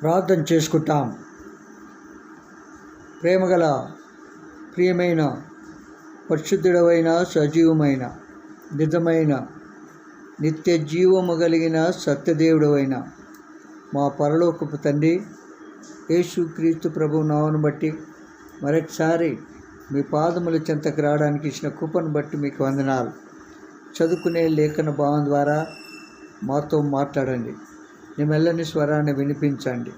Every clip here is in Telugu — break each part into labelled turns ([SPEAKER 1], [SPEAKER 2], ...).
[SPEAKER 1] ప్రార్థన చేసుకుంటాం. ప్రేమగల ప్రియమైన పరిశుద్ధుడవైన సజీవమైన నిజమైన నిత్య జీవము కలిగిన సత్యదేవుడవైన మా పరలోకపు తండ్రి యేసుక్రీస్తు ప్రభువు నామమును బట్టి మరొకసారి మీ పాదముల చెంతకు రావడానికి ఇచ్చిన కృపను బట్టి మీకు వందనాలు. చదువుకునే లేఖన భావం ద్వారా మాతో మాట్లాడండి. నీ మెల్లని స్వరాన్ని వినిపించండి.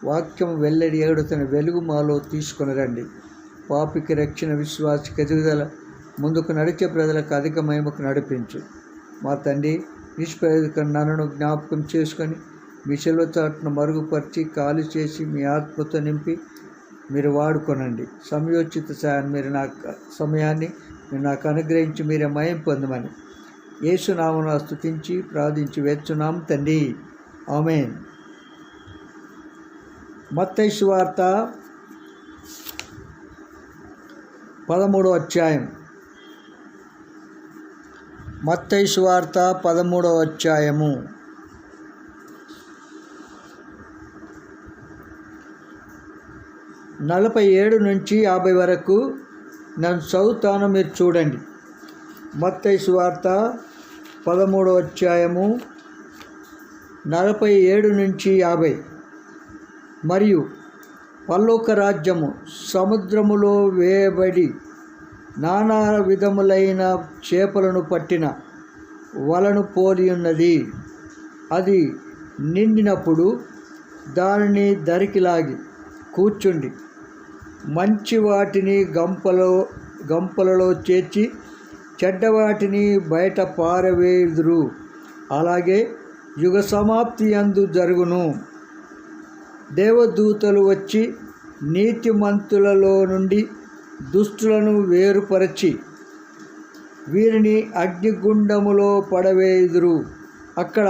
[SPEAKER 1] వాక్యం వెల్లడి ఏడుతున్న వెలుగు మాలో తీసుకొని రండి. పాపికి రక్షణ, విశ్వాసకి ఎదుగుదల, ముందుకు నడిచే ప్రజలకు అధిక మహిమకు నడిపించు. మా తండ్రి నిష్ప్రయోజక నన్ను జ్ఞాపకం చేసుకొని మీ శిలువ చాటును మరుగుపరిచి ఖాళీ చేసి మీ ఆత్మతో నింపి మీరు వాడుకొనండి. సమయోచిత సమయాన్ని మీరు నాకు అనుగ్రహించి మీరే మహిమ పొందమని యేసునామమున స్తుతించి ప్రార్థించి వేడుచున్నాం తండ్రి, ఆమేన్. మత్తయి సువార్త 13వ అధ్యాయం. మత్తయి సువార్త 13వ అధ్యాయము. నలభై 47 నుంచి 50 వరకు నేను చదువుతాను, మీరు చూడండి. మత్తయి సువార్త 13వ అధ్యాయము 47 నుంచి 50. మరియు పరలోక రాజ్యము సముద్రములో వేయబడి నానా విధములైన చేపలను పట్టిన వలను పోలి ఉన్నది. అది నిండినప్పుడు దానిని దరికిలాగి కూర్చుండి మంచి వాటిని గంపలలో చేర్చి చెడ్డవాటిని బయట పారవేయుదురు. అలాగే యుగ సమాప్తి యందు జరుగును. దేవదూతలు వచ్చి నీతిమంతులలో నుండి దుష్టులను వేరుపరచి వీరిని అగ్నిగుండములో పడవేయుదురు. అక్కడ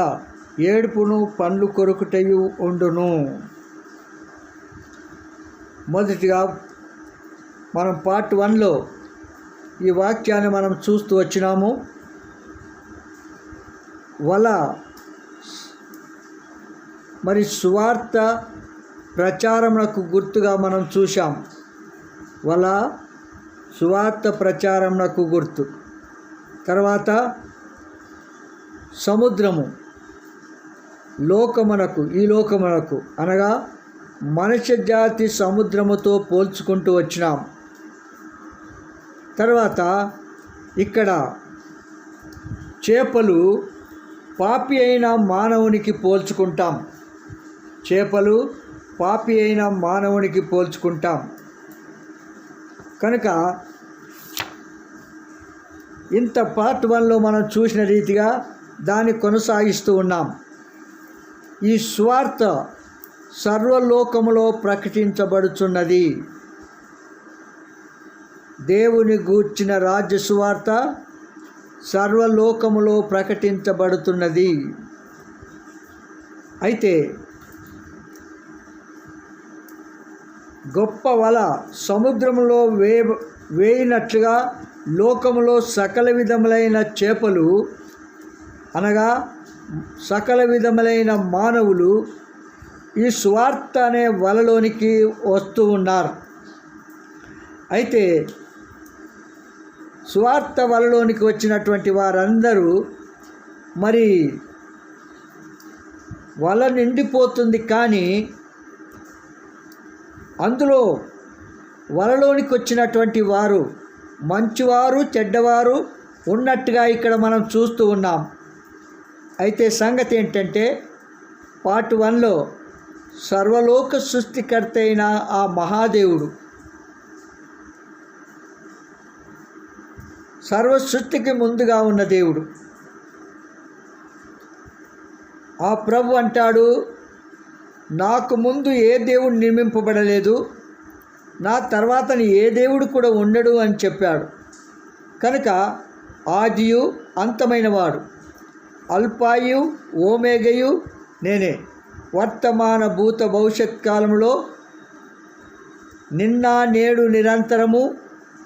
[SPEAKER 1] ఏడుపును పండ్లు కొరుకుటయు ఉండును. మొదటిగా మనం పార్ట్ 1లో ఈ వాక్యాన్ని మనం చూస్తూ వచ్చినాము. వల మరి సువార్త ప్రచారమునకు గుర్తుగా మనం చూసాం. వల సువార్త ప్రచారమునకు గుర్తు. తర్వాత సముద్రము ఈ లోకమునకు అనగా మనుష్య జాతి సముద్రముతో పోల్చుకుంటూ వచ్చినాం. తర్వాత ఇక్కడ చేపలు పాపి అయిన మానవునికి పోల్చుకుంటాం. చేపలు పాపి అయిన మానవునికి పోల్చుకుంటాం. కనుక ఇంత పార్ట్ 1లో మనం చూసిన రీతిగా దాన్ని కొనసాగిస్తూ ఉన్నాం. ఈ సువార్త సర్వలోకములో ప్రకటించబడుచున్నది. దేవుని గూర్చిన రాజ్య సువార్త సర్వలోకములో ప్రకటించబడుతున్నది. అయితే గొప్ప వల సముద్రంలో వేయినట్లుగా లోకములో సకల విధములైన చేపలు అనగా సకల విధములైన మానవులు ఈ సువార్త అనే వలలోనికి వస్తూ ఉన్నారు. అయితే సువార్త వలలోనికి వచ్చినటువంటి వారందరూ మరి వల నిండిపోతుంది, కానీ అందులో వలలోనికి వచ్చినటువంటి వారు మంచివారు చెడ్డవారు ఉన్నట్టుగా ఇక్కడ మనం చూస్తూ ఉన్నాం. అయితే సంగతి ఏంటంటే పార్ట్ 1లో సర్వలోక సృష్టికర్త అయిన ఆ మహాదేవుడు, సర్వ సృష్టికి ముందుగా ఉన్న దేవుడు, ఆ ప్రభు అంటాడు, నాకు ముందు ఏ దేవుడు నిర్మింపబడలేదు, నా తర్వాత ఏ దేవుడు కూడా ఉండడు అని చెప్పాడు. కనుక ఆదియు అంతమైన వాడు, అల్పాయు ఓమేగయు నేనే, వర్తమాన భూత భవిష్యత్ కాలంలో నిన్న నేడు నిరంతరము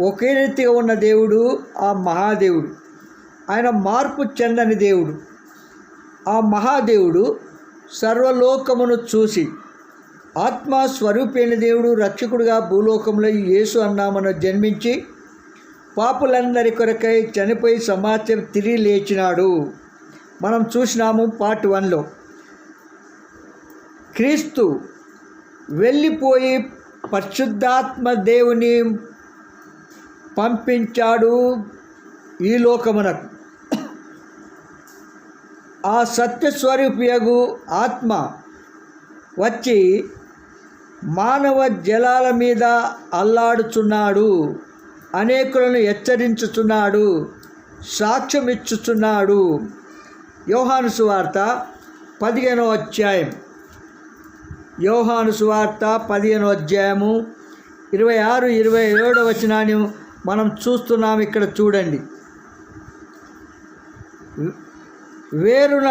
[SPEAKER 1] ఒకే రీతిగా ఉన్న దేవుడు ఆ మహాదేవుడు. ఆయన మార్పు చెందని దేవుడు. ఆ మహాదేవుడు సర్వలోకమును చూసి ఆత్మ స్వరూపైన దేవుడు రక్షకుడుగా భూలోకంలో యేసు అన్నామను జన్మించి పాపులందరి కొరకై చనిపోయి సమాజం తిరిగి లేచినాడు. మనం చూసినాము పార్ట్ 1లో. క్రీస్తు వెళ్ళిపోయి పరిశుద్ధాత్మ దేవుని పంపించాడు ఈ లోకమునకు. ఆ సత్యస్వరూపియగు ఆత్మ వచ్చి మానవ జలాల మీద అల్లాడుచున్నాడు, అనేకులను హెచ్చరించుచున్నాడు, సాక్ష్యం ఇచ్చుచున్నాడు. యోహాను సువార్త 15వ అధ్యాయం. యోహాను సువార్త 15వ అధ్యాయము 26, 27 వచనాన్ని మనం చూస్తున్నాం. ఇక్కడ చూడండి. వేరున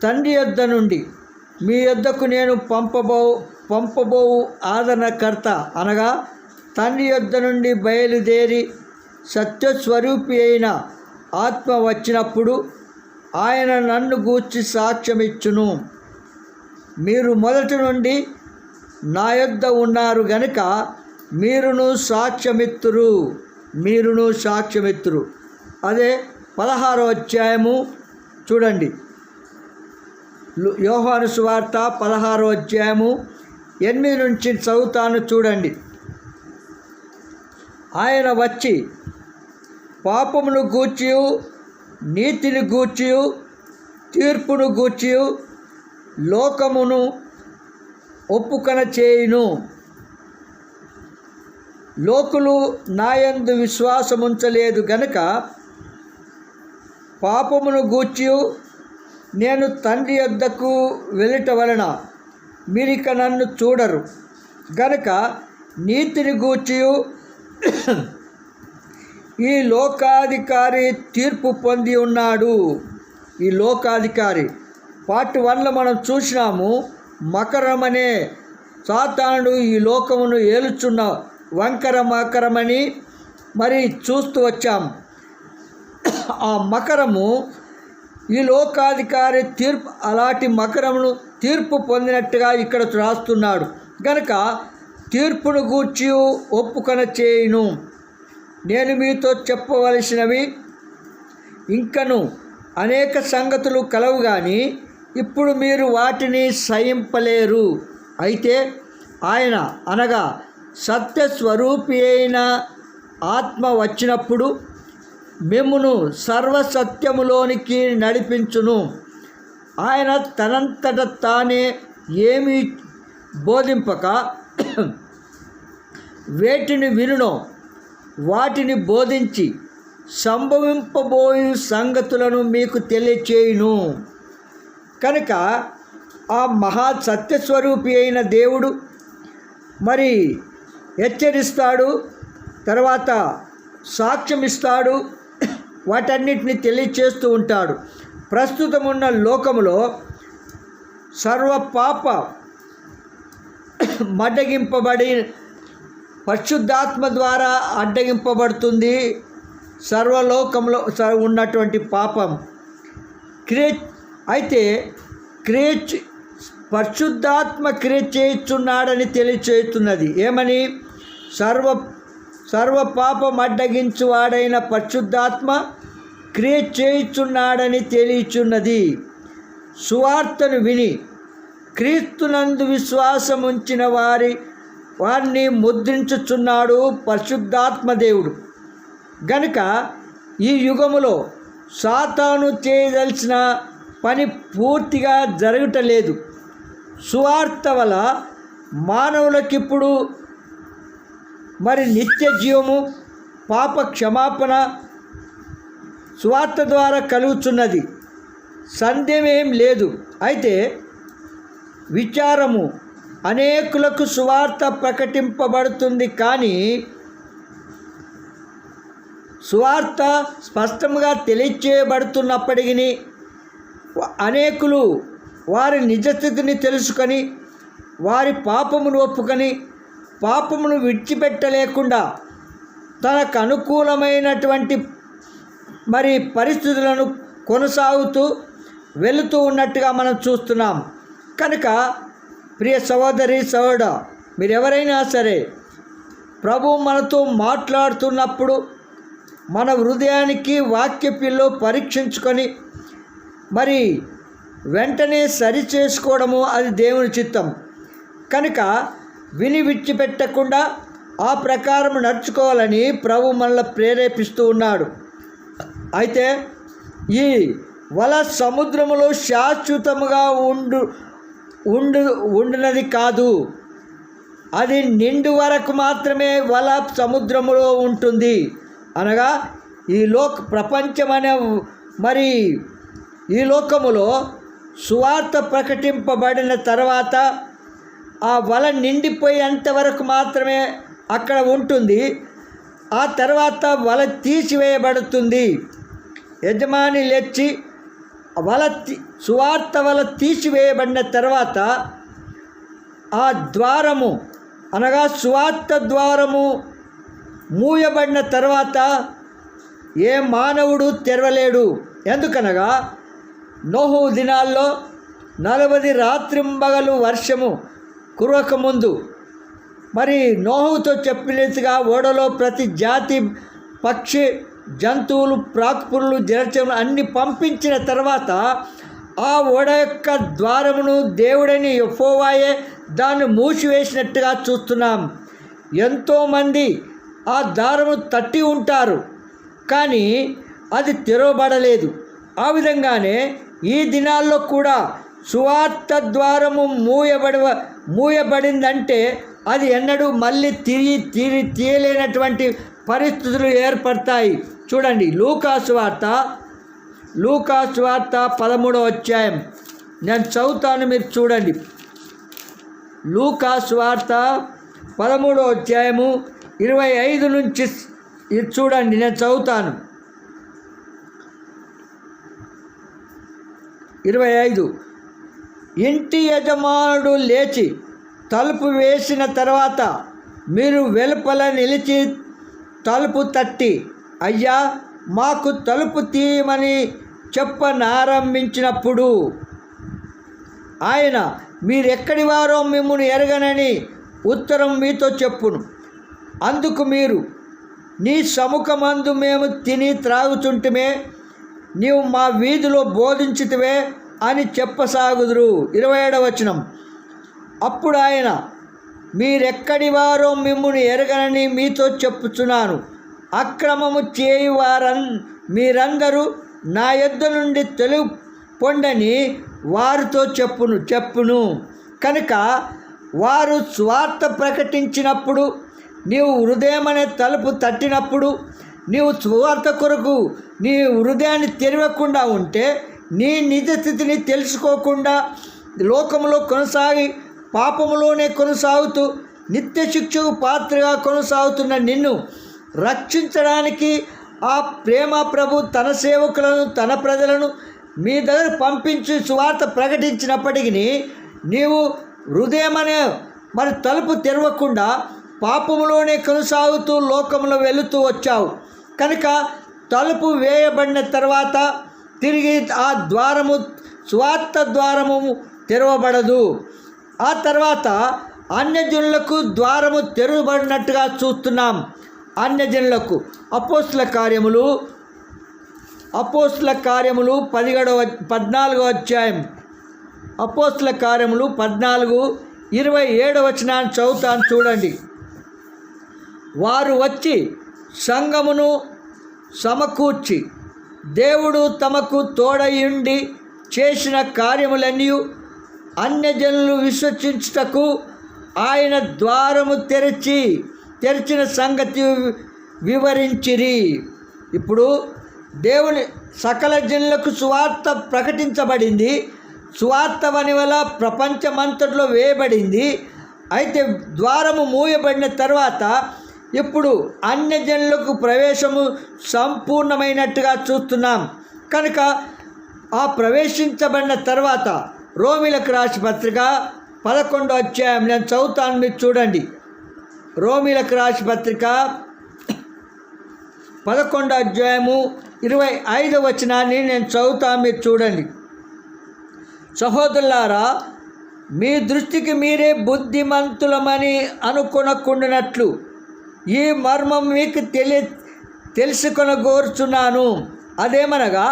[SPEAKER 1] తండ్రి యొద్ద నుండి మీ యొద్దకు నేను పంపబోవు ఆదరణకర్త అనగా తండ్రి యొద్ద నుండి బయలుదేరి సత్యస్వరూపి అయిన ఆత్మ వచ్చినప్పుడు ఆయన నన్ను గూర్చి సాక్ష్యమిచ్చును. మీరు మొదటి నుండి నా యొద్ద ఉన్నారు గనుక మీరును సాక్ష్యమిత్తురు. అదే 16వ అధ్యాయము చూడండి. యోహాను సువార్త 16వ అధ్యాయము 8 నుంచి చదువుతాను చూడండి. ఆయన వచ్చి పాపమును గూర్చియు నీతిని గూర్చియు తీర్పును గూర్చియు లోకమును ఒప్పుకొన చేయును. లోకులు నాయందు విశ్వాసముంచలేదు గనుక పాపమును గూర్చియు నేను తండ్రి యొద్దకు వెళ్ళట వలన మీరిక నన్ను చూడరు గనుక నీతిని గూర్చియు ఈ లోకాధికారి తీర్పు పొంది ఉన్నాడు. ఈ లోకాధికారి పార్ట్ 1లో మనం చూసినాము. మకరమనే సాతానుడు ఈ లోకమును ఏలుచున్న మకరమని మరి చూస్తూ వచ్చాము. ఆ మకరము ఈ లోకాధికారి తీర్పు అలాంటి మకరమును తీర్పు పొందినట్టుగా ఇక్కడ రాస్తున్నాడు. కనుక తీర్పును గూర్చి ఒప్పుకొన చేయును. నేను మీతో చెప్పవలసినవి ఇంకను అనేక సంగతులు కలవు కానీ ఇప్పుడు మీరు వాటిని సహింపలేరు. అయితే ఆయన అనగా సత్యస్వరూపి అయిన ఆత్మ వచ్చినప్పుడు మిమ్మును సర్వసత్యములోనికి నడిపించును. ఆయన తనంతట తానే ఏమీ బోధింపక వేటిని వినునో వాటిని బోధించి సంభవింపబోయు సంగతులను మీకు తెలియచేయును. కనుక ఆ మహా సత్యస్వరూపి అయిన దేవుడు మరి హెచ్చరిస్తాడు, తర్వాత సాక్ష్యం ఇస్తాడు, వాటన్నిటిని తెలియచేస్తూ ఉంటాడు. ప్రస్తుతం ఉన్న లోకములో సర్వ పాప మడ్డగింపబడి పరిశుద్ధాత్మ ద్వారా అడ్డగింపబడుతుంది. సర్వలోకంలో ఉన్నటువంటి పాపం అయితే పరిశుద్ధాత్మ క్రియ చేయుచున్నాడని తెలియచేస్తున్నది. ఏమని? సర్వ పాపం అడ్డగించువాడైన పరిశుద్ధాత్మ క్రియ చేయుచున్నాడని తెలియచున్నది. సువార్తను విని క్రీస్తునందు విశ్వాసం ఉంచిన వారిని ముద్రించుచున్నాడు పరిశుద్ధాత్మ దేవుడు. గనుక ఈ యుగములో సాతాను చేయదలిచిన పని పూర్తిగా జరగటలేదు. సువార్త వల్ల మానవులకిప్పుడు మరి నిత్య జీవము, పాప క్షమాపణ సువార్త ద్వారా కలుగుతున్నది, సందేహం లేదు. అయితే విచారము, అనేకులకు సువార్త ప్రకటింపబడుతుంది కానీ సువార్త స్పష్టంగా తెలియచేయబడుతున్నప్పటికీ అనేకులు వారి నిజస్థితిని తెలుసుకొని వారి పాపమును ఒప్పుకొని పాపమును విడిచిపెట్టలేకుండా తనకు అనుకూలమైనటువంటి మరి పరిస్థితులను కొనసాగుతూ వెళుతూ ఉన్నట్టుగా మనం చూస్తున్నాం. కనుక ప్రియ సహోదరి సహోదరుడా, మీరు ఎవరైనా సరే ప్రభు మనతో మాట్లాడుతున్నప్పుడు మన హృదయానికి వాక్య పిల్లో పరీక్షించుకొని మరి వెంటనే సరి చేసుకోవడము అది దేవుని చిత్తం. కనుక విని విడిచిపెట్టకుండా ఆ ప్రకారం నడుచుకోవాలని ప్రభు మనల్ని ప్రేరేపిస్తూ ఉన్నాడు. అయితే ఈ వల సముద్రములో శాశ్వతముగా ఉండునది కాదు, అది నిండు వరకు మాత్రమే వల సముద్రములో ఉంటుంది. అనగా ఈ ప్రపంచమనే మరి ఈ లోకములో సువార్త ప్రకటింపబడిన తర్వాత ఆ వల నిండిపోయేంతవరకు మాత్రమే అక్కడ ఉంటుంది. ఆ తర్వాత వల తీసివేయబడుతుంది. యజమాని లేచి సువార్త వల తీసివేయబడిన తర్వాత ఆ ద్వారము అనగా సువార్త ద్వారము మూయబడిన తర్వాత ఏ మానవుడు తెరవలేడు. ఎందుకనగా నోహు దినాల్లో 40 రాత్రింబగలు వర్షము కురవకముందు మరి నోహుతో చెప్పినట్టుగా ఓడలో ప్రతి జాతి పక్షి జంతువులు ప్రాకుపురులు జలచరులు అన్ని పంపించిన తర్వాత ఆ ఓడ యొక్క ద్వారమును దేవుడని యెహోవాయే దాన్ని మూసివేసినట్టుగా చూస్తున్నాం. ఎంతోమంది ఆ ద్వారము తట్టి ఉంటారు, కానీ అది తెరవబడలేదు. ఆ విధంగానే ఈ దినాల్లో కూడా సువార్త ద్వారము మూయబడిందంటే అది ఎన్నడూ మళ్ళీ తిరిగి తీయలేనటువంటి పరిస్థితులు ఏర్పడతాయి. చూడండి, లూకాసు వార్త 13వ అధ్యాయం నేను చదువుతాను, మీరు చూడండి. లూకాసు వార్త 13వ అధ్యాయము 25 నుంచి ఇది చూడండి, నేను చదువుతాను. 25 ఇంటి యజమానుడు లేచి తలుపు వేసిన తర్వాత మీరు వెలుపల నిలిచి తలుపు తట్టి, అయ్యా మాకు తలుపు తీయమని చెప్పనారంభించినప్పుడు ఆయన మీరెక్కడి వారో మిమ్మును ఎరగనని ఉత్తరం మీతో చెప్పును. అందుకు మీరు, నీ సముఖమందు మేము తిని త్రాగుచుంటిమే, నీవు మా వీధిలో బోధించితివే అని చెప్పసాగుదురు. 27వ వచనం, అప్పుడు ఆయన, మీరెక్కడి వారో మిమ్మును ఎరగనని మీతో చెప్పుచున్నాను, అక్రమము చేయు మీరందరూ నా యొద్ద నుండి పొండని వారితో చెప్పును. కనుక వారు స్వార్థ ప్రకటించినప్పుడు, నీవు హృదయమనే తలుపు తట్టినప్పుడు, నీవు స్వార్థ కొరకు నీ హృదయాన్ని తెరవకుండా ఉంటే, నీ నిజ స్థితిని తెలుసుకోకుండా లోకంలో కొనసాగి పాపములోనే కొనసాగుతూ నిత్య శిక్షకు పాత్రగా కొనసాగుతున్న నిన్ను రక్షించడానికి ఆ ప్రేమ ప్రభు తన సేవకులను తన ప్రజలను మీ దగ్గర పంపించి సువార్త ప్రకటించినప్పటికీ నీవు హృదయమనే మరి తలుపు తెరవకుండా పాపములోనే కొనసాగుతూ లోకంలో వెళుతూ వచ్చావు. కనుక తలుపు వేయబడిన తర్వాత తిరిగి ఆ ద్వారము సువార్త ద్వారము తెరవబడదు. ఆ తర్వాత అన్యజనులకు ద్వారము తెరవబడినట్టుగా చూస్తున్నాం. అన్యజనులకు అపోస్తుల కార్యములు 14వ అధ్యాయం, అపోస్తుల కార్యములు 14:27 వచనాన్ని చదువుతాను, చూడండి. వారు వచ్చి సంఘమును సమకూర్చి దేవుడు తమకు తోడయుండి చేసిన కార్యములన్నీ అన్యజనులు విశ్వసించుటకు ఆయన ద్వారము తెరిచిన సంగతి వివరించిరి. ఇప్పుడు దేవుని సకల జనులకు సువార్త ప్రకటించబడింది. సువార్త వని వల్ల ప్రపంచమంతట్లో వేయబడింది. అయితే ద్వారము మూయబడిన తర్వాత ఇప్పుడు అన్యజనులకు ప్రవేశము సంపూర్ణమైనట్టుగా చూస్తున్నాం. కనుక ఆ ప్రవేశించబడిన తర్వాత రోమీలకు రాసిన పత్రిక 11వ అధ్యాయం నేను చదువుతాను, మీరు చూడండి. రోమీలకు రాసిన పత్రిక 11వ అధ్యాయము 25వ వచనాన్ని నేను చదువుతాను, మీరు చూడండి. సహోదరులారా, మీ దృష్టికి మీరే బుద్ధిమంతులమని అనుకొనకుండానట్లు ఈ మర్మం మీకు తెలుసుకొనగోరుచున్నాను. అదేమనగా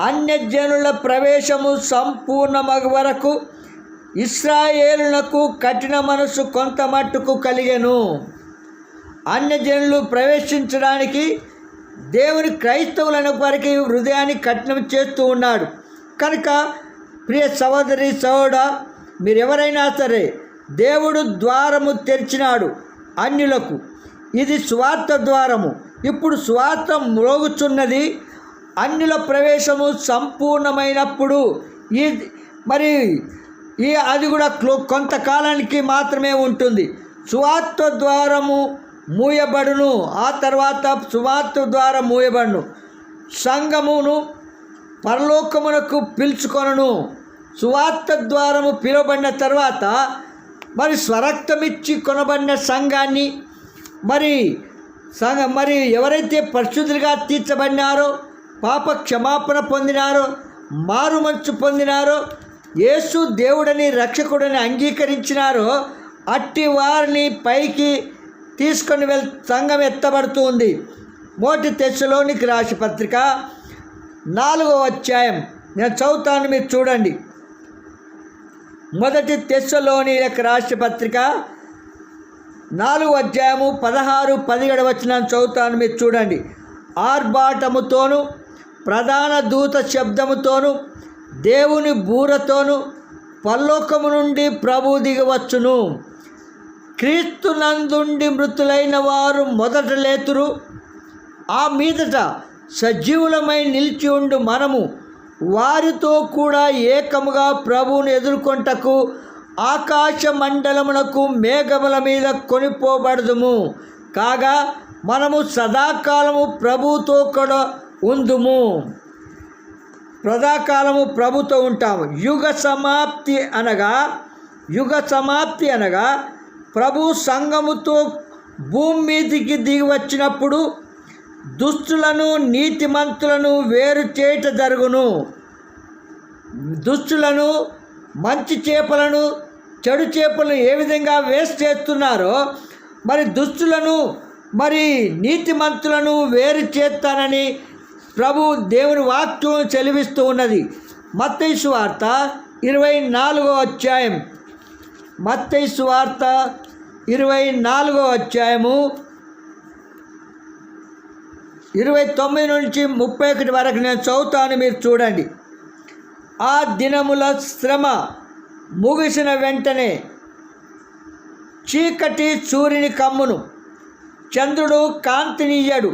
[SPEAKER 1] అన్యజనుల ప్రవేశము సంపూర్ణమగు వరకు ఇశ్రాయేలునకు కఠిన మనసు కొంత మట్టుకు కలిగెను. అన్యజనులు ప్రవేశించడానికి దేవుని క్రైస్తవులను వారికి హృదయాన్ని కఠినం చేస్తూ ఉన్నాడు. కనుక ప్రియ సహోదరి సహోదరుడా, మీరెవరైనా సరే దేవుడు ద్వారము తెరిచినాడు అన్యులకు. ఇది స్వార్థ ద్వారము. ఇప్పుడు స్వార్థ మ్రోగుచున్నది. అన్యుల ప్రవేశము సంపూర్ణమైనప్పుడు అది కూడా కొంతకాలానికి మాత్రమే ఉంటుంది. సువార్త ద్వారము మూయబడును. ఆ తర్వాత సువార్త ద్వారం మూయబడును. సంఘమును పరలోకమునకు పిలుచుకొనును. సువార్త ద్వారము పిలువబడిన తర్వాత స్వరక్తమిచ్చి కొనబడిన సంఘాన్ని ఎవరైతే పరిశుద్ధులుగా తీర్చబడినారో, పాప క్షమాపణ పొందినారో, మారు మనసు పొందినారో, యేసు దేవుడని రక్షకుడని అంగీకరించినారో అట్టి వారిని పైకి తీసుకొని సంఘం ఎత్తబడుతూ ఉంది. 1 తెస్సలోనికి రాసిన పత్రిక 4వ అధ్యాయం నేను చదువుతాను, మీరు చూడండి. 1 తెస్సలోనికి రాసిన పత్రిక 4వ అధ్యాయము 16-17 వచనాన్ని చదువుతాను, మీరు చూడండి. ఆర్భాటముతోను ప్రధాన దూత శబ్దముతోను దేవుని బూరతోను పరలోకము నుండి ప్రభు దిగవచ్చును. క్రీస్తు నందుండి మృతులైన వారు మొదట లేతురు. ఆ మీదట సజీవులమై నిలిచి ఉండు మనము వారితో కూడా ఏకముగా ప్రభువును ఎదుర్కొంటకు ఆకాశ మండలమునకు మేఘముల మీద కొనిపోబడదుము. కాగా మనము సదాకాలము ప్రభువుతో కూడా ఉందుము. సదాకాలము ప్రభుతో ఉంటాము. యుగ సమాప్తి అనగా ప్రభు సంఘముతో భూమి మీదికి దిగి వచ్చినప్పుడు దుష్టులను నీతిమంతులను వేరు చేయట జరుగును. దుష్టులను, మంచి చేపలను, చెడు చేపలను ఏ విధంగా వేస్ట్ చేస్తున్నారో దుష్టులను నీతిమంతులను వేరు చేస్తానని ప్రభు దేవుని వాక్యం చెలివిస్తూ ఉన్నది. మత్తయి సువార్త 24వ అధ్యాయం, మత్తయి సువార్త 24వ అధ్యాయము 29 నుంచి 31 వరకు నేను చదువుతాను, మీరు చూడండి. ఆ దినముల శ్రమ ముగిసిన వెంటనే చీకటి సూర్యుని కమ్మును, చంద్రుడు కాంతినియ్యడు,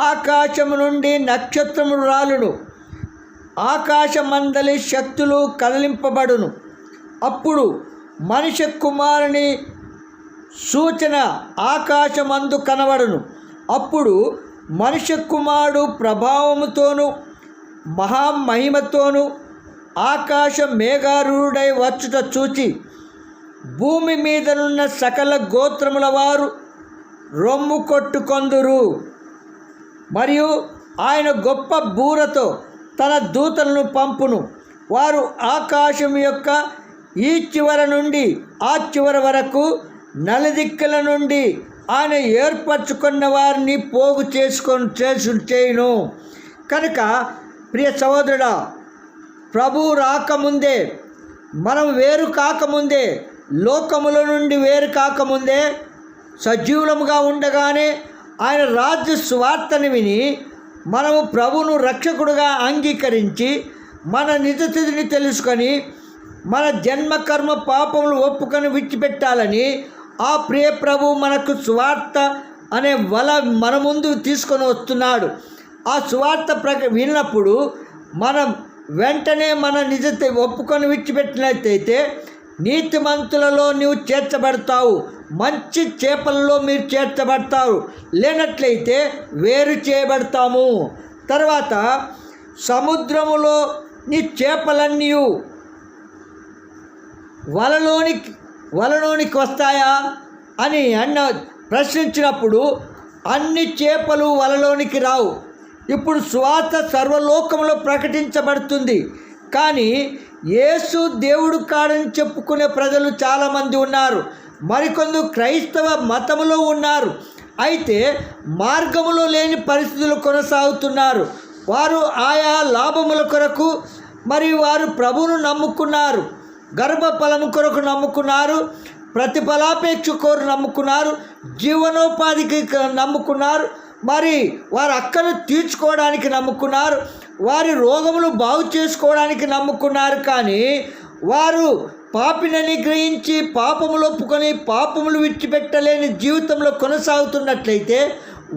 [SPEAKER 1] ఆకాశము నుండి నక్షత్రములు రాలును, ఆకాశమందలి శక్తులు కదిలింపబడును. అప్పుడు మనిషి కుమారుని సూచన ఆకాశమందు కనబడును. అప్పుడు మనిషి కుమారుడు ప్రభావముతోను మహామహిమతోను ఆకాశ మేఘారూఢుడై వచ్చుట చూచి భూమి మీదనున్న సకల గోత్రముల వారు రొమ్ము కొట్టుకొందురు. మరియు ఆయన గొప్ప బూరతో తన దూతలను పంపును. వారు ఆకాశం యొక్క ఈ చివర నుండి ఆ చివర వరకు నలుదిక్కుల నుండి ఆయన ఏర్పరచుకున్న వారిని పోగు చేయును. కనుక ప్రియ సహోదరుడా, ప్రభు రాకముందే, మనం వేరు కాకముందే, లోకముల నుండి వేరు కాకముందే, సజీవులముగా ఉండగానే ఆయన రాజ్య సువార్తను విని మనము ప్రభువును రక్షకుడుగా అంగీకరించి మన నిజస్థితిని తెలుసుకొని మన జన్మకర్మ పాపములు ఒప్పుకొని విడిచిపెట్టాలని ఆ ప్రియ ప్రభు మనకు సువార్త అనే వల మన ముందు తీసుకొని వస్తున్నాడు. ఆ సువార్త విన్నప్పుడు మనం వెంటనే మన నిజత ఒప్పుకొని విడిచిపెట్టినట్లయితే నీతిమంతులలో నీవు చేర్చబడతావు, మంచి చేపలలో మీరు చేర్చబడతారు. లేనట్లయితే వేరు చేయబడతాము. తర్వాత సముద్రములో నీ చేపలన్నీ వలలోనికి వస్తాయా అని ప్రశ్నించినప్పుడు అన్ని చేపలు వలలోనికి రావు. ఇప్పుడు సువార్త సర్వలోకంలో ప్రకటించబడుతుంది. కానీ యేసు దేవుడు కాడని చెప్పుకునే ప్రజలు చాలామంది ఉన్నారు. మరికొందరు క్రైస్తవ మతములో ఉన్నారు. అయితే మార్గములో లేని పరిస్థితులు కొనసాగుతున్నారు. వారు ఆయా లాభముల కొరకు మరియు వారు ప్రభువును నమ్ముకున్నారు, గర్భఫలము కొరకు నమ్ముకున్నారు, ప్రతిఫలాపేక్ష కోరు నమ్ముకున్నారు, జీవనోపాధికి నమ్ముకున్నారు, మరి వారి అక్కను తీర్చుకోవడానికి నమ్ముకున్నారు, వారి రోగములు బాగు చేసుకోవడానికి నమ్ముకున్నారు. కానీ వారు పాపినని గ్రహించి పాపములు ఒప్పుకొని పాపములు విడిచిపెట్టలేని జీవితంలో కొనసాగుతున్నట్లయితే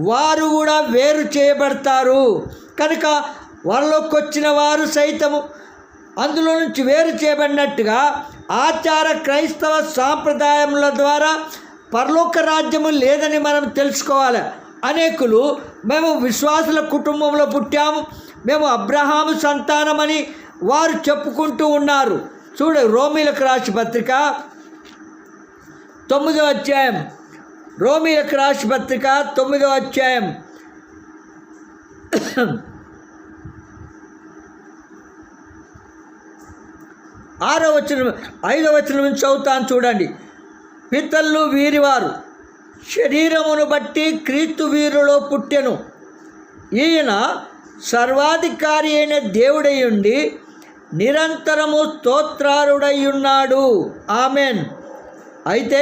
[SPEAKER 1] వారు కూడా వేరు చేయబడతారు. కనుక వారిలోకి వచ్చిన వారు సైతము అందులో నుంచి వేరు చేయబడినట్టుగా ఆచార క్రైస్తవ సాంప్రదాయముల ద్వారా పరలోక రాజ్యము లేదని మనం తెలుసుకోవాలి. అనేకులు మేము విశ్వాసుల కుటుంబంలో పుట్టాము, మేము అబ్రహాము సంతానమని వారు చెప్పుకుంటూ ఉన్నారు. చూడు, రోమీలకు రాసిన పత్రిక 9వ అధ్యాయం, రోమీలకు రాసిన పత్రిక 9వ అధ్యాయం 6వ వచనం 5వ వచనం నుంచి చదువుతాను చూడండి. పితరులు వీరివారు శరీరమును బట్టి క్రీస్తు వీరులో పుట్టెను. ఈయన సర్వాధికారి అయిన దేవుడై ఉండి నిరంతరము స్తోత్రారుడై ఉన్నాడు. ఆమెన్. అయితే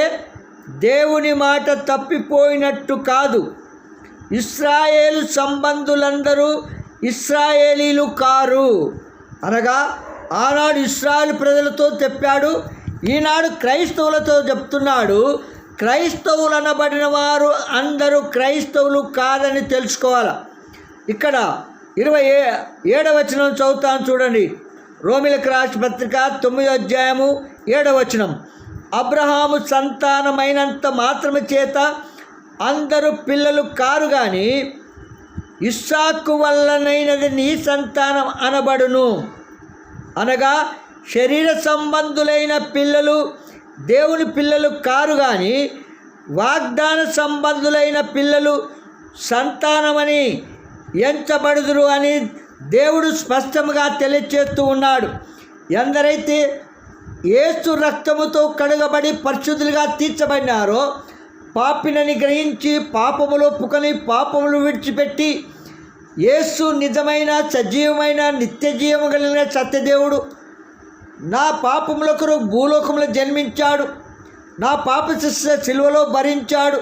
[SPEAKER 1] దేవుని మాట తప్పిపోయినట్టు కాదు. ఇశ్రాయేలు సంబంధులందరూ ఇశ్రాయేలీలు కారు. అనగా ఆనాడు ఇశ్రాయేలు ప్రజలతో చెప్పాడు, ఈనాడు క్రైస్తవులతో చెప్తున్నాడు. క్రైస్తవులు అనబడిన వారు అందరూ క్రైస్తవులు కాదని తెలుసుకోవాలి. ఇక్కడ 27వ వచనం చదువుతాను చూడండి. రోమీలకు రాసిన పత్రిక 9వ అధ్యాయము 7వ వచనం. అబ్రహాము సంతానమైనంత మాత్రమే చేత అందరూ పిల్లలు కారు, కానీ ఇస్సాకు వల్లనైనది నీ సంతానం అనబడును. అనగా శరీర సంబంధులైన పిల్లలు దేవుని పిల్లలు కారు, కానీ వాగ్దాన సంబంధులైన పిల్లలు సంతానమని ఎంచబడుదురు అని దేవుడు స్పష్టంగా తెలియచేస్తూ ఉన్నాడు. ఎందరైతే యేసు రక్తముతో కడగబడి పరిశుద్ధులుగా తీర్చబడినారో, పాపినని గ్రహించి పాపములు ఒప్పుకొని పాపములు విడిచిపెట్టి యేసు నిజమైన సజీవమైన నిత్య జీవము కలిగిన సత్యదేవుడు నా పాపముల కొరకు భూలోకంలో జన్మించాడు, నా పాప శిక్ష సిలువలో భరించాడు,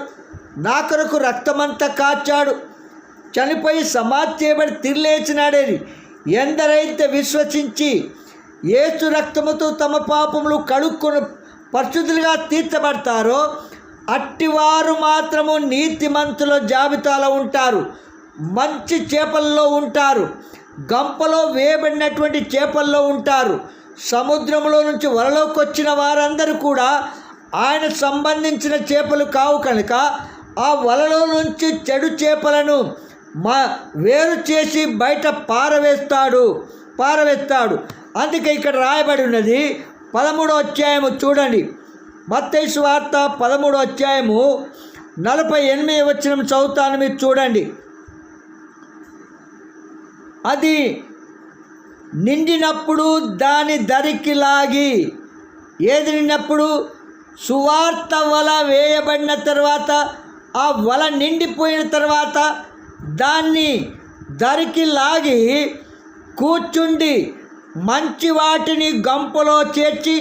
[SPEAKER 1] నా కొరకు రక్తమంతా కాచాడు, చనిపోయి సమాధి చేయబడి తిరిలేచినాడేది ఎందరైతే విశ్వసించి యేసు రక్తముతో తమ పాపములు కడుక్కొని పరిశుద్ధులుగా తీర్చబడతారో అట్టివారు మాత్రము నీతిమంతుల జాబితాలో ఉంటారు. మంచి చేపల్లో ఉంటారు, గంపలో వేయబడినటువంటి చేపల్లో ఉంటారు. సముద్రంలో నుంచి వలలోకి వచ్చిన వారందరూ కూడా ఆయన సంబంధించిన చేపలు కావు కనుక ఆ వలలో నుంచి చెడు చేపలను వేరు చేసి బయట పారవేస్తాడు. అందుకే ఇక్కడ రాయబడి ఉన్నది 13వ అధ్యాయము చూడండి. మత్తయి సువార్త 13వ అధ్యాయము 48వ వచనం చదువుతాను, మీరు చూడండి. అది నిండినప్పుడు దాని దరికి లాగి, ఏది నిండినప్పుడు సువార్త వల వేయబడిన తర్వాత ఆ వల నిండిపోయిన తర్వాత దాన్ని దరికి లాగి కూర్చుండి మంచి వాటిని గంపలో చేర్చి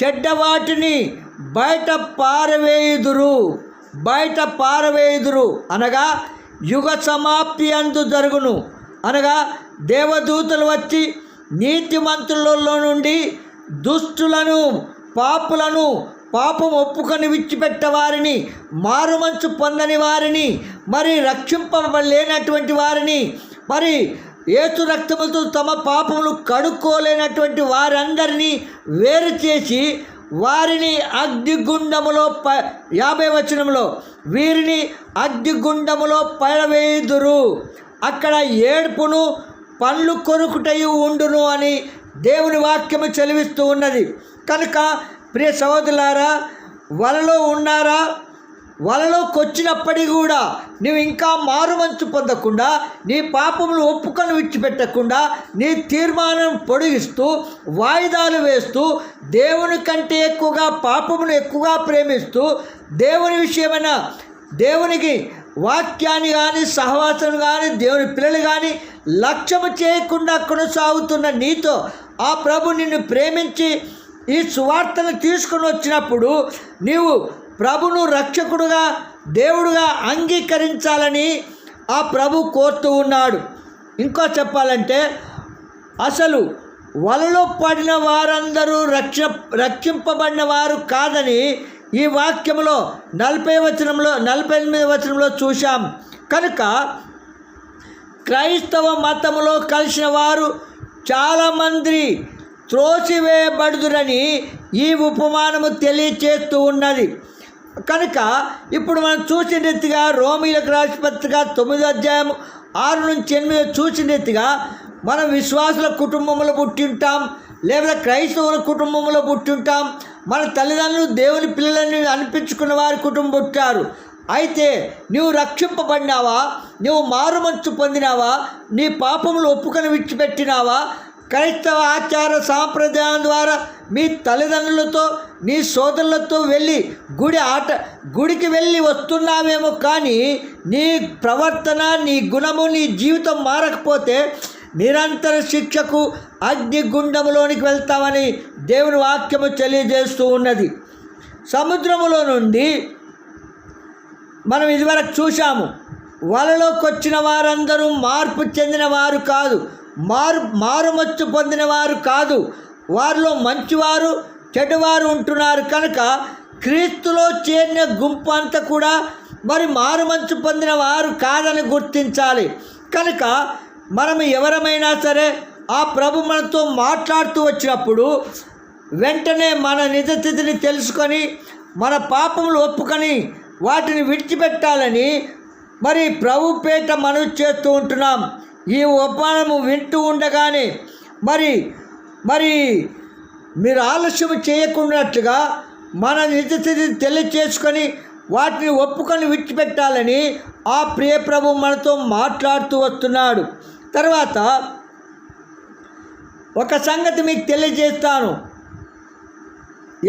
[SPEAKER 1] చెడ్డ వాటిని బయట పారవేయుదురు అనగా యుగ సమాప్తి అందు జరుగును. అనగా దేవదూతలు వచ్చి నీతిమంతులలో నుండి దుష్టులను పాపులను పాపం ఒప్పుకొని విడిచిపెట్టవారిని, మారుమంచు పొందని వారిని, మరి రక్షింపలేనటువంటి వారిని, మరి యేసు రక్తముతో తమ పాపములు కడుక్కోలేనటువంటి వారందరినీ వేరు చేసి వారిని అగ్నిగుండములో 50వ వచనంలో వీరిని అగ్నిగుండములో పడవేయుదురు, అక్కడ ఏడుపును పండ్లు కొరుకుటయు ఉండును అని దేవుని వాక్యము చెలివిస్తూ ఉన్నది. కనుక ప్రియ సహోదరులారా, వలలో ఉన్నారా, వలలోకి వచ్చినప్పటికీ కూడా నువ్వు ఇంకా మారుమంచు పొందకుండా, నీ పాపములు ఒప్పుకొని విడిచిపెట్టకుండా, నీ తీర్మానం పొడిగిస్తూ వాయిదాలు వేస్తూ, దేవుని కంటే ఎక్కువగా పాపమును ఎక్కువగా ప్రేమిస్తూ, దేవుని విషయమైన దేవునికి వాక్యాన్ని కానీ సహవాసం కానీ దేవుని పిల్లలు కానీ లక్ష్యము చేయకుండా కొనసాగుతున్న నీతో ఆ ప్రభు నిన్ను ప్రేమించి ఈ సువార్తను తీసుకుని వచ్చినప్పుడు నీవు ప్రభును రక్షకుడుగా దేవుడుగా అంగీకరించాలని ఆ ప్రభు కోరుతూ ఉన్నాడు. ఇంకో చెప్పాలంటే అసలు వలలో పడిన వారందరూ రక్షింపబడిన వారు కాదని ఈ వాక్యంలో 48 వచనంలో చూశాం. కనుక క్రైస్తవ మతములో కలిసిన వారు చాలామంది త్రోసివేయబడుదురని ఈ ఉపమానము తెలియచేస్తూ ఉన్నది. కనుక ఇప్పుడు మనం చూసిన రీతిగా రోమీయులకు రాసిన పత్రిక 9వ అధ్యాయం 6-8 చూసిన రీతిగా మనం విశ్వాసుల కుటుంబంలో పుట్టి ఉంటాం, లేదా క్రైస్తవుల కుటుంబంలో పుట్టి ఉంటాం. మన తల్లిదండ్రులు దేవుని పిల్లలని అనిపించుకున్న వారి కుటుంబం పుట్టారు. అయితే నువ్వు రక్షింపబడినావా, నువ్వు మారుమంచు పొందినావా, నీ పాపములు ఒప్పుకొని విడిచిపెట్టినావా? క్రైస్తవ ఆచార సాంప్రదాయం ద్వారా మీ తల్లిదండ్రులతో నీ సోదరులతో వెళ్ళి గుడికి వెళ్ళి వస్తున్నావేమో, కానీ నీ ప్రవర్తన, నీ గుణము, నీ జీవితం మారకపోతే నిరంతర శిక్షకు అగ్నిగుండములోనికి వెళ్తామని దేవుని వాక్యము తెలియజేస్తూ ఉన్నది. సముద్రములో నుండి మనం ఇదివరకు చూశాము, వలలోకి వచ్చిన వారందరూ మార్పు చెందిన వారు కాదు, మారుమచ్చు పొందిన వారు కాదు, వారిలో మంచివారు చెడ్డవారు ఉంటున్నారు. కనుక క్రీస్తులో చేరిన గుంపు అంతా కూడా మరి మారుమంచు పొందిన వారు కాదని గుర్తించాలి. కనుక మనం ఎవరమైనా సరే ఆ ప్రభు మనతో మాట్లాడుతూ వచ్చినప్పుడు వెంటనే మన నిజస్థితిని తెలుసుకొని మన పాపములు ఒప్పుకొని వాటిని విడిచిపెట్టాలని మరి ప్రభు పేట మనవి చేస్తూ ఉంటున్నాం. ఈ ఉపమానము వింటూ ఉండగానే మరి మీరు ఆలస్యం చేయకున్నట్లుగా మన నిజస్థితిని తెలియచేసుకొని వాటిని ఒప్పుకొని విడిచిపెట్టాలని ఆ ప్రియ ప్రభు మనతో మాట్లాడుతూ వస్తున్నాడు. తర్వాత ఒక సంగతి మీకు తెలియజేస్తాను.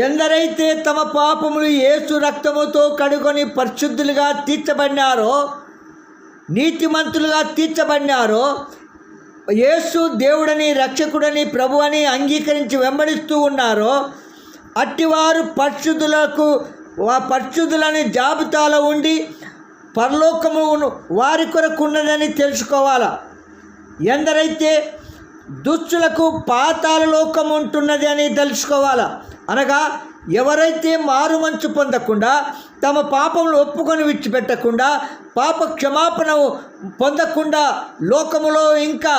[SPEAKER 1] ఎందరైతే తమ పాపములు యేసు రక్తముతో కడుగొని పరిశుద్ధులుగా తీర్చబడినారో, నీతిమంతులుగా తీర్చబడినారో, యేసు దేవుడని రక్షకుడని ప్రభు అని అంగీకరించి వెంబడిస్తూ ఉన్నారో, అట్టివారు పరిశుద్ధులని జాబితాలో ఉండి పరలోకము వారి కొరకు ఉన్నదని తెలుసుకోవాలా. ఎందరైతే దుష్టులకు పాతాళ లోకం ఉంటున్నది అని తెలుసుకోవాలా. అనగా ఎవరైతే మారుమంచు పొందకుండా, తమ పాపములు ఒప్పుకొని విడిచిపెట్టకుండా, పాప క్షమాపణ పొందకుండా లోకములో ఇంకా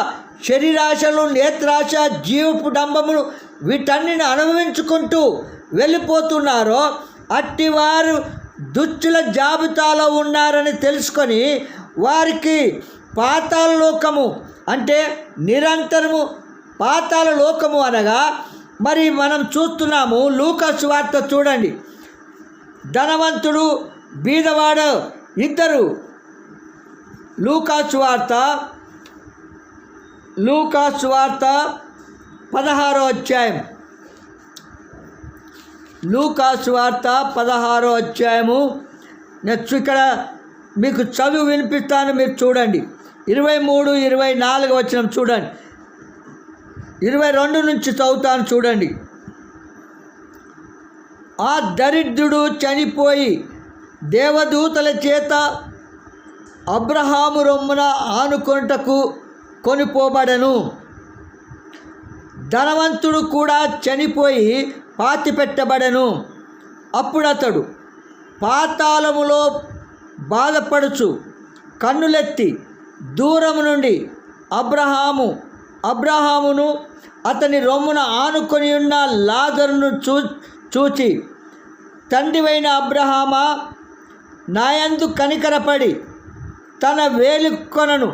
[SPEAKER 1] శరీరాశలు, నేత్రాశ, జీవపు డంబములు వీటన్నిటిని అనుభవించుకుంటూ వెళ్ళిపోతున్నారో, అట్టివారు దుష్టుల జాబితాలో ఉన్నారని తెలుసుకొని వారికి పాతాళ లోకము అంటే నిరంతరము పాతాళ లోకము అనగా మరి మనం చూస్తున్నాము. లూకా సువార్త చూడండి. ధనవంతుడు బీదవాడు ఇద్దరు. లూకా సువార్త 16వ అధ్యాయం. లూకా సువార్త 16వ అధ్యాయము. నెక్స్ట్ ఇక్కడ మీకు చదువు వినిపిస్తాను, మీరు చూడండి. 23, 24 వచనం చూడండి. 22 నుంచి చదువుతాను చూడండి. ఆ దరిద్రుడు చనిపోయి దేవదూతల చేత అబ్రహాము రొమ్మున ఆనుకొనుటకు కొనిపోబడెను. ధనవంతుడు కూడా చనిపోయి పాతిపెట్టబడెను. అప్పుడతడు పాతాళములో బాధపడుచు కన్నులెత్తి దూరము నుండి అబ్రహామును అతని రొమ్మున ఆనుకొని ఉన్న లాజరును చూచి, తండ్రివైన అబ్రహామా, నాయందు కనికరపడి తన వేలికొనను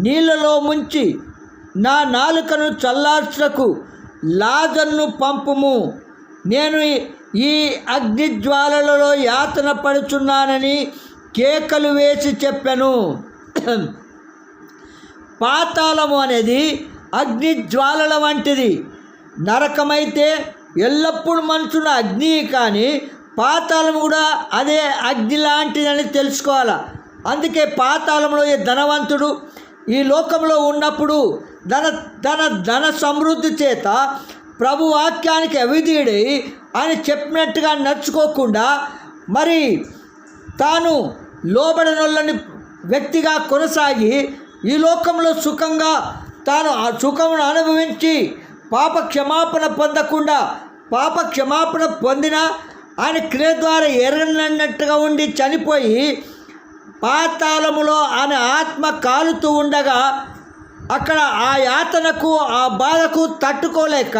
[SPEAKER 1] నీళ్ళలో ముంచి నా నాలుకను చల్లార్చుటకు లాజరును పంపుము. నేను ఈ అగ్నిజ్వాలలలో యాతన పడుచున్నానని కేకలు వేసి చెప్పెను. పాతాళము అనేది అగ్నిజ్వాలల వంటిది. నరకమైతే ఎల్లప్పుడూ మంచున్న అగ్ని, కానీ పాతాళం కూడా అదే అగ్ని లాంటిదని తెలుసుకోవాలి. అందుకే పాతాళంలో ఈ ధనవంతుడు ఈ లోకంలో ఉన్నప్పుడు ధన సమృద్ధి చేత ప్రభు వాక్యానికి అవిధేయుడై ఆయన చెప్పినట్టుగా నడుచుకోకుండా మరి తాను లోబడనొల్లని వ్యక్తిగా కొనసాగి ఈ లోకంలో సుఖంగా తాను ఆ సుఖమును అనుభవించి పాప క్షమాపణ పొందకుండా, పాప క్షమాపణ పొందిన ఆయన క్రియ ద్వారా ఎరగనట్టుగా ఉండి చనిపోయి పాతాళములో ఆయన ఆత్మ కాలుతూ ఉండగా అక్కడ ఆ యాతనకు ఆ బాధకు తట్టుకోలేక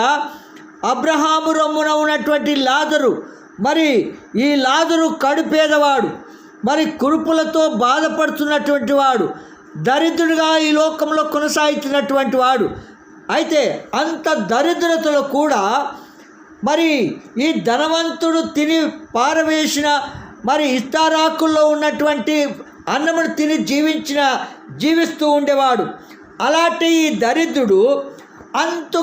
[SPEAKER 1] అబ్రహాము రొమ్మున ఉన్నటువంటి లాజరు, మరి ఈ లాజరు కడుపేదవాడు, మరి కురుపులతో బాధపడుతున్నటువంటి వాడు, దరిద్రుడిగా ఈ లోకంలో కొనసాగుతున్నటువంటి వాడు. అయితే అంత దరిద్రతలో కూడా మరి ఈ ధనవంతుడు తిని పారవేసిన మరి ఇస్తారాకుల్లో ఉన్నటువంటి అన్నమును తిని జీవిస్తూ ఉండేవాడు. అలాంటి ఈ దరిద్రుడు అంతు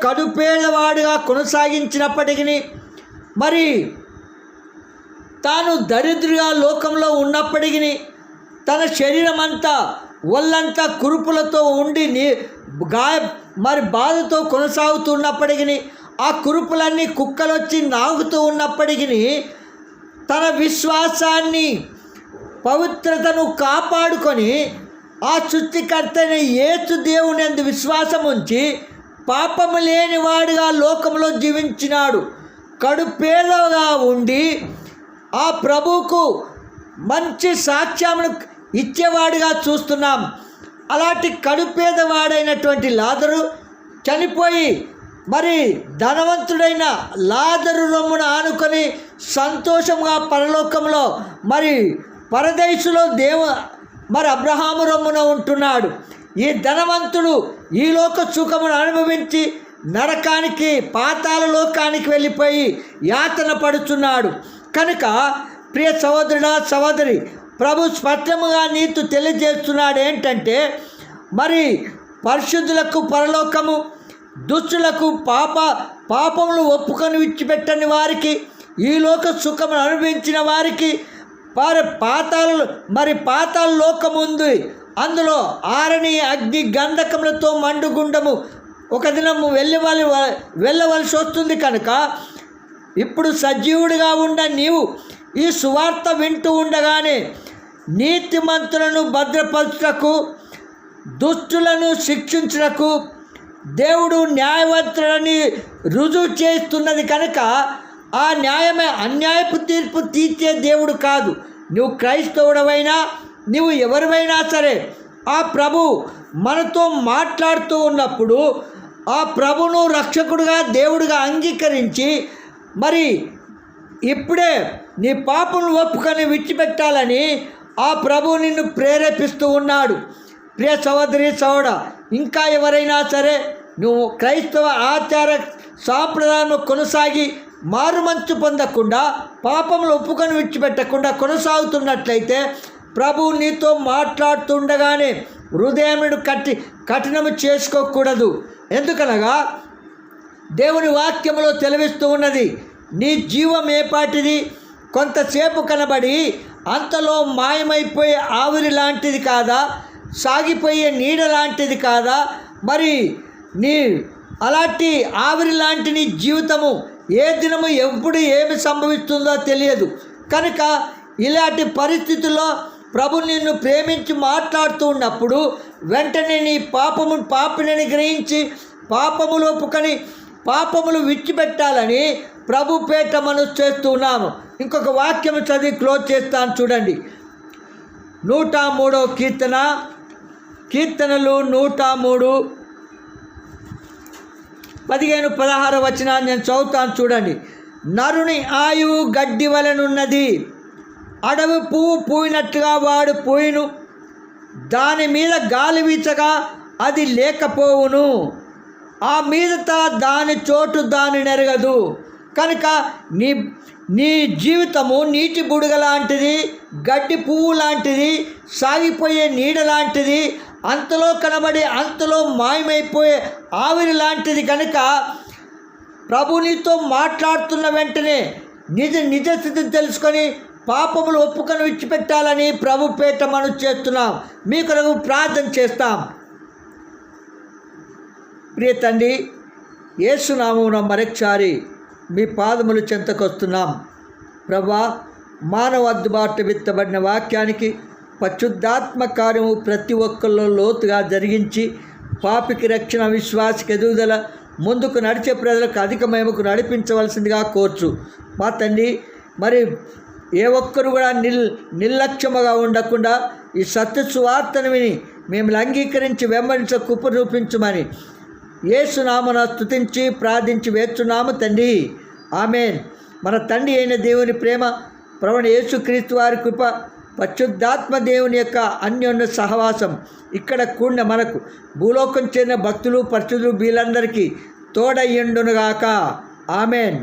[SPEAKER 1] కడుపేదవాడిగా కొనసాగించినప్పటికీ మరి తాను దరిద్రుడిగా లోకంలో ఉన్నప్పటికీ తన శరీరం అంతా ఒళ్ళంతా కురుపులతో ఉండి మరి బాధతో కొనసాగుతున్నప్పటికీ ఆ కురుపులన్నీ కుక్కలొచ్చి నాగుతూ ఉన్నప్పటికీ తన విశ్వాసాన్ని పవిత్రతను కాపాడుకొని ఆ సృష్టికర్తైన యేసు దేవుని యందు విశ్వాసం ఉంచి పాపము లేనివాడిగా లోకంలో జీవించినాడు. కడుపేదగా ఉండి ఆ ప్రభువుకు మంచి సాక్ష్యమును ఇచ్చేవాడిగా చూస్తున్నాం. అలాంటి కడుపేదవాడైనటువంటి లాజరు చనిపోయి మరి ధనవంతుడైన లాజరు రొమ్మున ఆనుకొని సంతోషంగా పరలోకంలో మరి పరదేశులో మరి అబ్రహాము రొమ్మున ఉంటున్నాడు. ఈ ధనవంతుడు ఈ లోక సుఖమును అనుభవించి నరకానికి పాతాళ లోకానికి వెళ్ళిపోయి యాతన పడుతున్నాడు. కనుక ప్రియ సహోదరుడా సహోదరి, ప్రభు స్పష్టముగా నీతో తెలియజేస్తున్నాడు ఏంటంటే, మరి పరిశుద్ధులకు పరలోకము, దుష్టులకు పాపములు ఒప్పుకొని విడిచిపెట్టని వారికి, ఈ లోక సుఖమును అనుభవించిన వారికి పాతాళ లోకం ఉంది. అందులో ఆరని అగ్ని గంధకములతో మండుగుండము ఒక దినము వెళ్ళవలసి వస్తుంది. కనుక ఇప్పుడు సజీవుడిగా ఉండ నీవు ఈ సువార్త వింటూ ఉండగానే నీతిమంతులను భద్రపరచుటకు, దుష్టులను శిక్షించుటకు దేవుడు న్యాయవంతులని రుజువు చేస్తున్నది. కనుక ఆ అన్యాయపు తీర్పు తీర్చే దేవుడు కాదు. నువ్వు క్రైస్తవుడవైనా నువ్వు ఎవరివైనా సరే ఆ ప్రభు మనతో మాట్లాడుతూ ఉన్నప్పుడు ఆ ప్రభును రక్షకుడుగా దేవుడిగా అంగీకరించి మరి ఇప్పుడే నీ పాపను ఒప్పుకొని విడిచిపెట్టాలని ఆ ప్రభు నిన్ను ప్రేరేపిస్తూ ఉన్నాడు. ప్రియ సహోదరి సహోదరా, ఇంకా ఎవరైనా సరే నువ్వు క్రైస్తవ ఆచార సాంప్రదాయం కొనసాగి మారుమంచు పొందకుండా పాపములు ఒప్పుకొని విడిచిపెట్టకుండా కొనసాగుతున్నట్లయితే ప్రభు నీతో మాట్లాడుతుండగానే హృదయమును కఠినము చేసుకోకూడదు. ఎందుకనగా దేవుని వాక్యములో తెలివిస్తూ ఉన్నది, నీ జీవం ఏపాటిది, కొంతసేపు కనబడి అంతలో మాయమైపోయే ఆవిరి లాంటిది కాదా, సాగిపోయే నీడ లాంటిది కాదా? మరి అలాంటి ఆవిరి లాంటి నీ జీవితము ఏ దినము ఎప్పుడు ఏమి సంభవిస్తుందో తెలియదు. కనుక ఇలాంటి పరిస్థితుల్లో ప్రభు నిన్ను ప్రేమించి మాట్లాడుతూ ఉన్నప్పుడు వెంటనే నీ పాపినని గ్రహించి పాపములు ఒప్పుకొని పాపములు విడిచిపెట్టాలని ప్రభు పేట మనసు చేస్తున్నాము. ఇంకొక వాక్యం చదివి క్లోజ్ చేస్తాను చూడండి. 103వ కీర్తనలు 103 15-16 వచనాన్ని నేను చదువుతాను చూడండి. నరుని ఆయువు గడ్డి వలెనున్నది, అడవి పువ్వు పూయినట్లుగా వాడు పోయిను, దాని మీద గాలి వీచగా అది లేకపోవును, ఆ మీదట దాని చోటు దాని నెరగదు. కనుక నీ నీ జీవితము నీటి బుడగ లాంటిది, గడ్డి పువ్వు లాంటిది, సాగిపోయే నీడ లాంటిది, అంతలో కనబడి అంతలో మాయమైపోయే ఆవిరి లాంటిది. కనుక ప్రభు నీతో మాట్లాడుతున్న వెంటనే నిజస్థితిని తెలుసుకొని పాపములు ఒప్పుకొని విడిచిపెట్టాలని ప్రభు పేట మనం చేస్తున్నాం. మీ కొరకు ప్రార్థన చేస్తాం. ప్రియ తండ్రి, యేసు నామమున మరొకసారి మీ పాదములు చెంతకొస్తున్నాం. ప్రభా, మానవ అద్దుబాటు విత్తబడిన వాక్యానికి పరిశుద్ధాత్మ కార్యము ప్రతి ఒక్కరిలో లోతుగా జరిగించి పాపికి రక్షణ, విశ్వాసకి ఎదుగుదల, ముందుకు నడిచే ప్రజలకు అధిక మహిమకు నడిపించవలసిందిగా కోర్చు. మా తండ్రి, మరి ఏ ఒక్కరు కూడా నిర్లక్ష్యముగా ఉండకుండా ఈ సత్య సువార్తను విని మేము అంగీకరించి వెంబడించ కృప చూపించమని యేసునామన స్తుతించి ప్రార్థించి వేచున్నాము తండ్రి. ఆమేన్. మన తండ్రి అయిన దేవుని ప్రేమ, ప్రభువైన యేసుక్రీస్తు వారి కృప, పరిశుద్ధాత్మ దేవుని యొక్క అన్యోన్య సహవాసం ఇక్కడ కూడిన మనకు భూలోకం చెందిన భక్తులు, పరిశుద్ధులు వీళ్ళందరికీ తోడయ్యుండునుగాక. ఆమేన్.